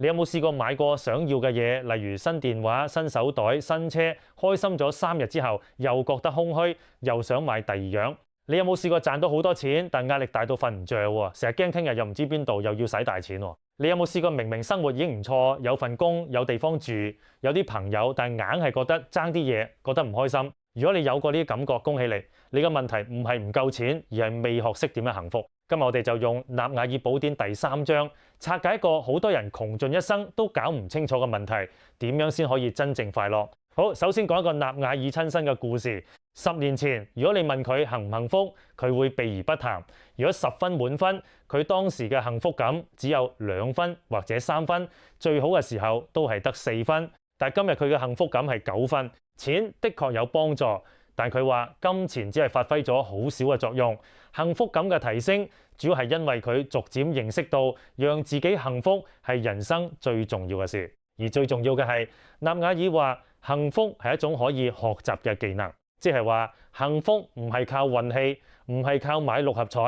你有冇試過買過想要嘅嘢，例如新電話、新手袋、新車，開心咗3日之後，又覺得空虛，又想買第二樣？你有冇試過賺到好多錢，但壓力大到瞓唔着喎，成日驚聽日又唔知邊度又要使大錢喎？你有冇試過明明生活已經唔錯，有份工、有地方住、有啲朋友，但硬係覺得爭啲嘢，覺得唔開心？如果你有過呢啲感覺，恭喜你！你嘅問題唔係唔夠錢，而係未學識點樣幸福。今日我哋就用納瓦爾寶典第3章拆解一個好多人窮盡一生都搞唔清楚嘅問題，點樣先可以真正快樂？好，首先講一個納瓦爾親身嘅故事。10年前，如果你問佢幸唔幸福，佢會避而不談。如果10分滿分，佢當時嘅幸福感只有2分或者3分，最好嘅時候都係得4分。但係今日佢嘅幸福感係9分。錢的確有幫助，但佢話金錢只係發揮咗好少嘅作用。幸福感嘅提升主要係因為佢逐漸認識到讓自己幸福係人生最重要嘅事。而最重要嘅係，納瓦爾話幸福係一種可以學習嘅技能，即係話幸福唔係靠運氣，唔係靠買6合彩，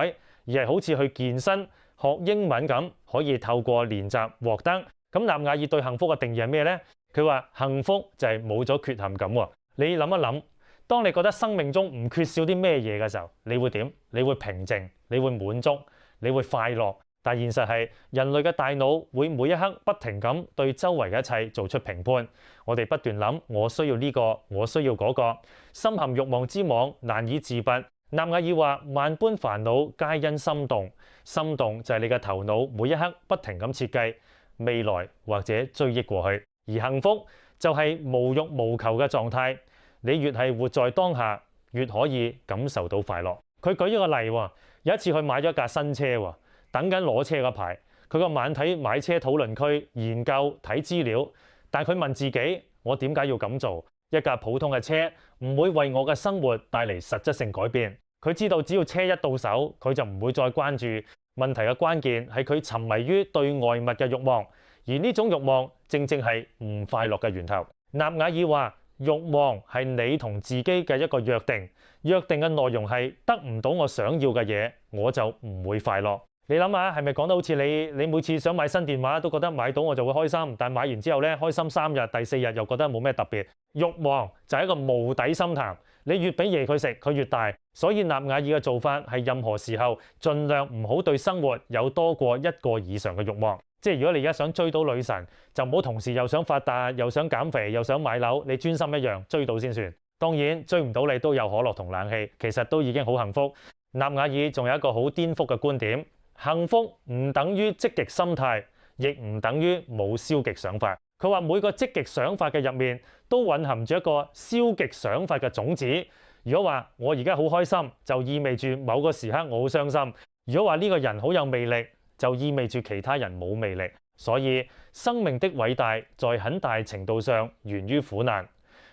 而係好似去健身、學英文咁，可以透過練習獲得。咁納瓦爾對幸福嘅定義係咩呢？佢話幸福就係冇咗缺陷感喎。你諗一諗，當你覺得生命中唔缺少啲咩嘢嘅時候，你會點？你會平靜，你會滿足，你會快樂。但現實係人類嘅大腦會每一刻不停咁對周圍嘅一切做出評判。我哋不斷諗，我需要呢個，我需要嗰個，深陷慾望之網，難以自拔。納瓦爾話萬般煩惱皆因心動，心動就係你嘅頭腦每一刻不停咁設計未來或者追憶過去。而幸福就係無欲無求嘅狀態，你越係活在當下，越可以感受到快樂。佢舉咗個例喎，有一次佢買咗一架新車喎，等緊攞車嗰排，佢個晚睇買車討論區研究睇資料，但佢問自己：我點解要咁做？一架普通嘅車唔會為我嘅生活帶嚟實質性改變。佢知道只要車一到手，佢就唔會再關注問題嘅關鍵係佢沉迷於對外物嘅慾望。而呢種慾望正正係唔快樂嘅源頭。納瓦爾話：慾望係你同自己嘅一個約定，約定嘅內容係得唔到我想要嘅嘢，我就唔會快樂。你諗下，係咪講得好似你每次想買新電話都覺得買到我就會開心，但買完之後咧開心3日，第4日又覺得冇咩特別。慾望就係一個無底深潭，你越俾嘢佢食，佢越大。所以納瓦爾嘅做法係任何時候盡量唔好對生活有多過1個以上嘅慾望。即係如果你而家想追到女神，就唔好同時又想發達，又想減肥，又想買樓，你專心一樣追到先算。當然追唔到你都有可樂同冷氣，其實都已經好幸福。納瓦爾仲有一個好顛覆嘅觀點，幸福唔等於積極心態，亦唔等於冇消極想法。佢話每個積極想法嘅入面都蘊含住一個消極想法嘅種子。如果話我而家好開心，就意味住某個時刻我好傷心。如果話呢個人好有魅力，就意味住其他人冇魅力。所以生命的偉大在很大程度上源於苦難。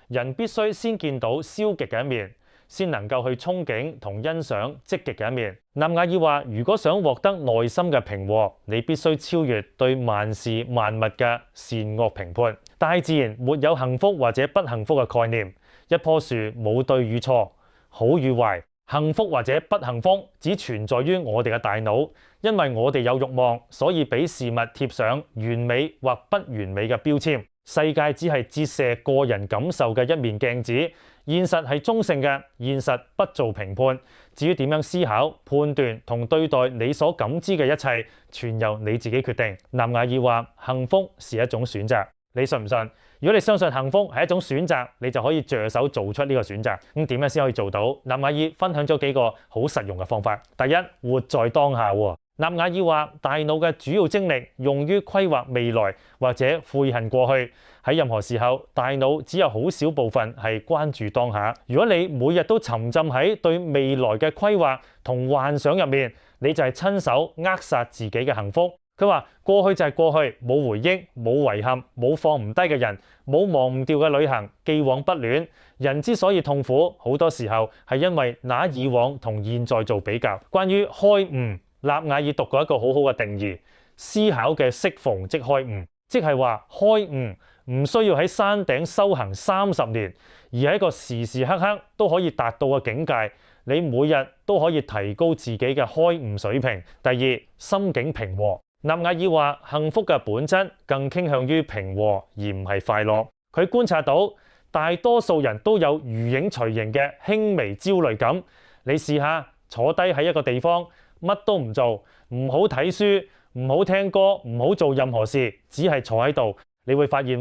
人必須先見到消極嘅一面，先能夠去憧憬同欣賞積極嘅一面。納瓦爾話：如果想獲得內心嘅平和，你必須超越對萬事萬物嘅善惡評判。大自然沒有幸福或者不幸福嘅概念，一棵樹冇對與錯、好與壞。幸福或者不幸福只存在於我哋嘅大腦，因為我哋有慾望，所以俾事物貼上完美或不完美嘅標籤。世界只係折射個人感受嘅一面鏡子，現實係中性嘅，現實不做評判。至於點樣思考、判斷同對待你所感知嘅一切，全由你自己決定。納瓦爾話：幸福是一種選擇，你信唔信？如果你相信幸福係一種選擇，你就可以着手做出呢個選擇。咁點樣先可以做到？納瓦爾分享咗幾個好實用嘅方法。第一，活在當下。納瓦爾話：大腦嘅主要精力用於規劃未來或者悔恨過去。喺任何時候，大腦只有好少部分係關注當下。如果你每日都沉浸喺對未來嘅規劃同幻想入面，你就係親手扼殺自己嘅幸福。佢話：過去就係過去，冇回憶，冇遺憾，冇放唔低嘅人，冇忘唔掉嘅旅行，既往不戀。人之所以痛苦，好多時候係因為拿以往同現在做比較。關於開悟，納瓦爾讀過一個好好嘅定義：思考嘅適逢即開悟，即係話開悟唔需要喺山頂修行30年，而係一個時時刻刻都可以達到嘅境界。你每日都可以提高自己嘅開悟水平。第二，心境平和。納瓦爾話：幸福嘅本質更傾向於平和，而唔係快樂。佢觀察到大多數人都有如影隨形嘅輕微焦慮感。你試下坐低喺一個地方，乜都唔做，唔好睇書，唔好聽歌，唔好做任何事，只係坐喺度，你會發現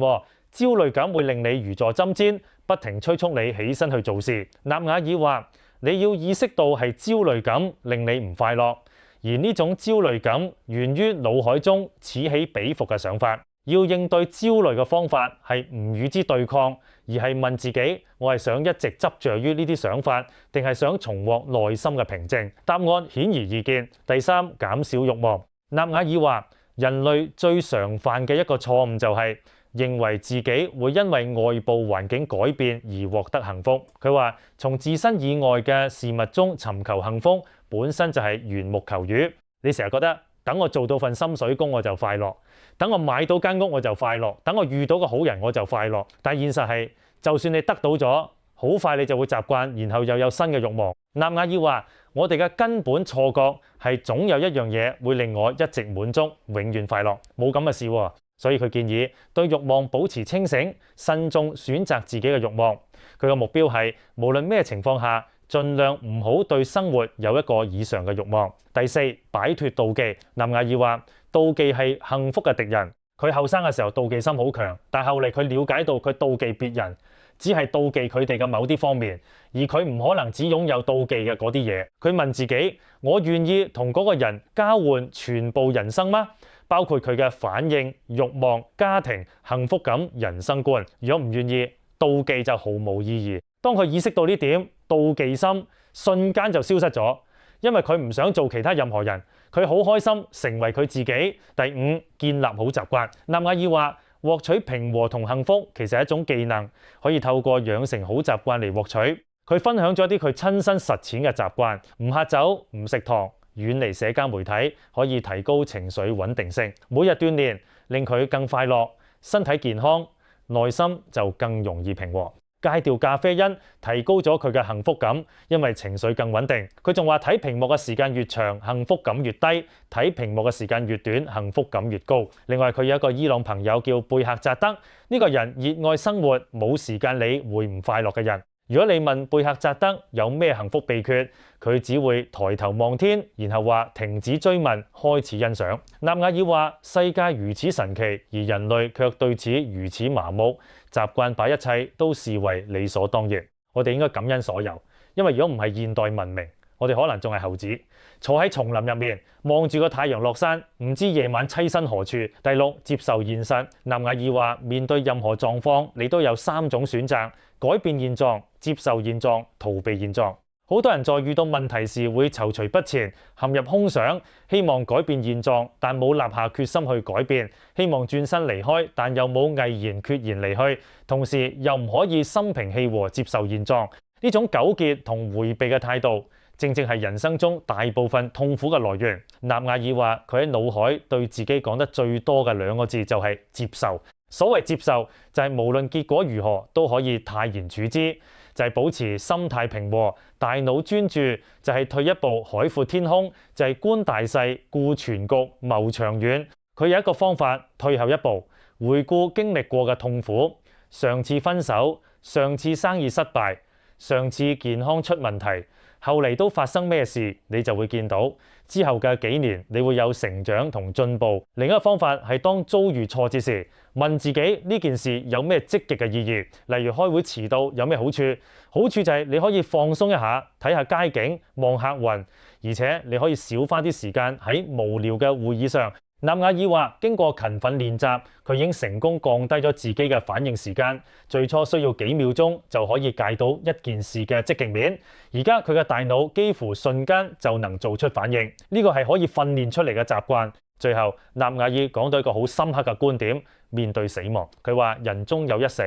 焦慮感會令你如坐針氈，不停催促你起身去做事。納瓦爾話：你要意識到係焦慮感令你唔快樂，而呢種焦慮感源於腦海中此起彼伏嘅想法。要應對焦慮嘅方法係唔與之對抗，而係問自己：我係想一直執着於呢啲想法，定係想重獲內心嘅平靜？答案顯而易見。第三，減少慾望。納瓦爾話：人類最常犯嘅一個錯誤就係認為自己會因為外部環境改變而獲得幸福。佢話：從自身以外嘅事物中尋求幸福，本身就係緣木求魚。你成日覺得等我做到份心水工我就快樂，等我買到間屋我就快樂，等我遇到個好人我就快樂。但現實係，就算你得到咗，好快你就會習慣，然後又有新嘅慾望。納瓦爾話：我哋嘅根本錯覺係總有一樣嘢會令我一直滿足，永遠快樂。冇咁嘅事喎。所以佢建議對慾望保持清醒，慎重選擇自己嘅慾望。佢嘅目標係無論咩情況下，盡量唔好對生活有一個以上嘅慾望。第四，擺脫妒忌。納瓦爾話：妒忌係幸福嘅敵人。佢後生嘅時候妒忌心好強，但後嚟佢了解到佢妒忌別人，只係妒忌佢哋嘅某啲方面，而佢唔可能只擁有妒忌嘅嗰啲嘢。佢問自己：我願意同嗰個人交換全部人生嗎？包括佢嘅反應、慾望、家庭、幸福感、人生觀。如果唔願意，妒忌就毫無意義。當佢意識到呢點，妒忌心瞬間就消失咗，因為佢唔想做其他任何人，佢好開心成為佢自己。第五，建立好習慣。納瓦爾話：獲取平和同幸福其實係一種技能，可以透過養成好習慣嚟獲取。佢分享咗啲佢親身實踐嘅習慣：唔喝酒、唔食糖、遠離社交媒體，可以提高情緒穩定性。每日鍛鍊令佢更快樂，身體健康，內心就更容易平和。戒掉咖啡因，提高咗佢嘅幸福感，因為情緒更穩定。佢仲話睇屏幕嘅時間越長，幸福感越低；睇屏幕嘅時間越短，幸福感越高。另外，佢有一個伊朗朋友叫貝克扎德，呢個人熱愛生活，冇時間理會唔快樂嘅人。如果你問貝克扎德有咩幸福秘訣，佢只會抬頭望天，然後話停止追問，開始欣賞。納瓦爾話：世界如此神奇，而人類卻對此如此麻木，習慣把一切都視為理所當然。我哋應該感恩所有，因為如果唔係現代文明，我哋可能仲係猴子，坐喺叢林入面望住個太陽落山，唔知夜晚棲身何處。第六，接受現實。納瓦爾話：面對任何狀況，你都有三種選擇：改變現狀、接受現狀、逃避現狀。好多人在遇到問題時會躊躇不前，陷入空想，希望改變現狀，但冇立下決心去改變；希望轉身離開，但又冇毅然決然離去，同時又唔可以心平氣和接受現狀。呢種糾結同迴避嘅態度，正正係人生中大部分痛苦嘅來源。納瓦爾話：佢喺腦海對自己講得最多嘅兩個字就係接受。所謂接受，就係無論結果如何都可以泰然處之，就係保持心態平和，大腦專注，就係退一步海闊天空，就係觀大勢、顧全局、謀長遠。佢有一個方法：退後一步，回顧經歷過嘅痛苦，上次分手，上次生意失敗，上次健康出問題，後嚟都發生咩事，你就會見到之後嘅幾年你會有成長同進步。另一個方法係當遭遇挫折時，問自己呢件事有咩積極嘅意義，例如開會遲到有咩好處？好處就係你可以放鬆一下，睇下街景，望客雲，而且你可以少花啲時間喺無聊嘅會議上。納瓦爾話：經過勤奮練習，佢已經成功降低咗自己嘅反應時間。最初需要幾秒鐘就可以解到一件事嘅積極面，而家佢嘅大腦幾乎瞬間就能做出反應。呢個係可以訓練出嚟嘅習慣。最後，納瓦爾講到一個好深刻嘅觀點：面對死亡。佢話：人終有一死，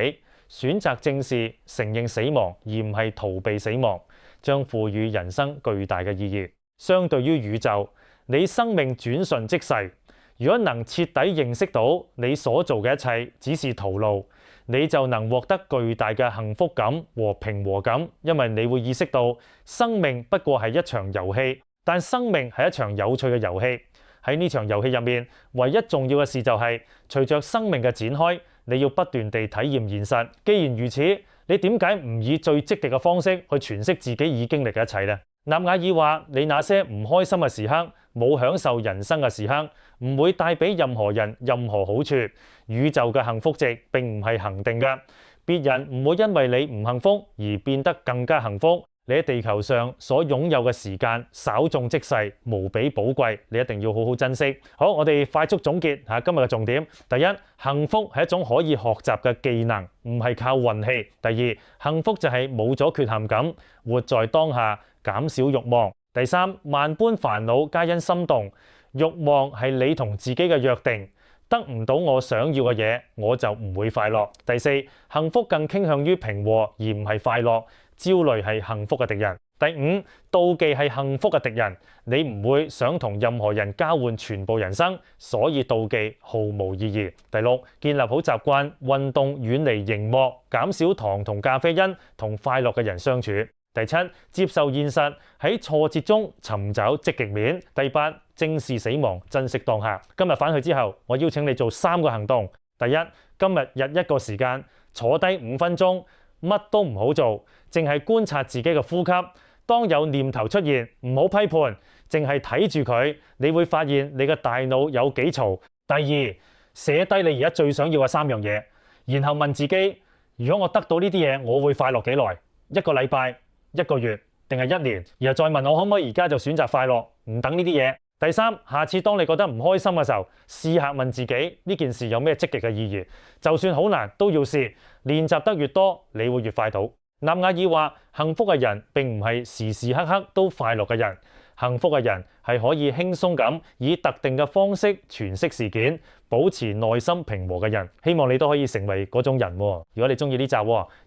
選擇正視、承認死亡，而唔係逃避死亡，將賦予人生巨大嘅意義。相對於宇宙，你生命轉瞬即逝。如果能徹底認識到你所做嘅一切只是徒勞，你就能獲得巨大嘅幸福感和平和感，因為你會意識到生命不過係一場遊戲，但生命係一場有趣嘅遊戲。喺呢場遊戲入面，唯一重要嘅事就係隨着生命嘅展開，你要不斷地體驗現實。既然如此，你點解唔以最積極嘅方式去詮釋自己已經歷嘅一切呢？納瓦爾話：你那些唔開心嘅時刻，冇享受人生嘅時刻，唔會帶俾任何人任何好處。宇宙嘅幸福值並唔係恆定嘅，別人唔會因為你唔幸福而變得更加幸福。你喺地球上所擁有嘅時間稍縱即逝，無比寶貴，你一定要好好珍惜。好，我哋快速總結下今日嘅重點。第一，幸福係一種可以學習嘅技能，唔係靠運氣。第二，幸福就係冇咗缺陷感，活在當下，減少慾望。第三，萬般煩惱皆因心動，慾望係你同自己嘅約定，得唔到我想要嘅嘢，我就唔會快樂。第四，幸福更傾向於平和而唔係快樂。焦慮係幸福嘅敵人。第五，妒忌係幸福嘅敵人。你唔會想同任何人交換全部人生，所以妒忌毫無意義。第六，建立好習慣，運動，遠離熒幕，減少糖同咖啡因，同快樂嘅人相處。第七，接受現實，喺挫折中尋找積極面。第八，正視死亡，珍惜當下。今日返去之後，我邀請你做3個行動。第一，今日日一個時間，坐低5分鐘，乜都唔好做，淨係觀察自己嘅呼吸。當有念頭出現，唔好批判，淨係睇住佢，你會發現你嘅大腦有幾嘈。第二，寫低你而家最想要嘅3樣嘢，然後問自己：如果我得到呢啲嘢，我會快樂幾耐？1個禮拜、1個月定係1年？然後再問我可唔可以而家就選擇快樂，唔等呢啲嘢。第三，下次當你覺得唔開心嘅時候，試下問自己呢件事有咩積極嘅意義，就算好難都要試。練習得越多，你會越快到。納瓦爾話：幸福嘅人並唔係時時刻刻都快樂嘅人，幸福嘅人係可以輕鬆咁以特定嘅方式詮釋事件，保持內心平和嘅人。希望你都可以成為嗰種人。如果你中意呢集，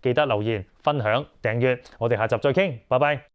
記得留言、分享、訂閱。我哋下集再傾，拜拜。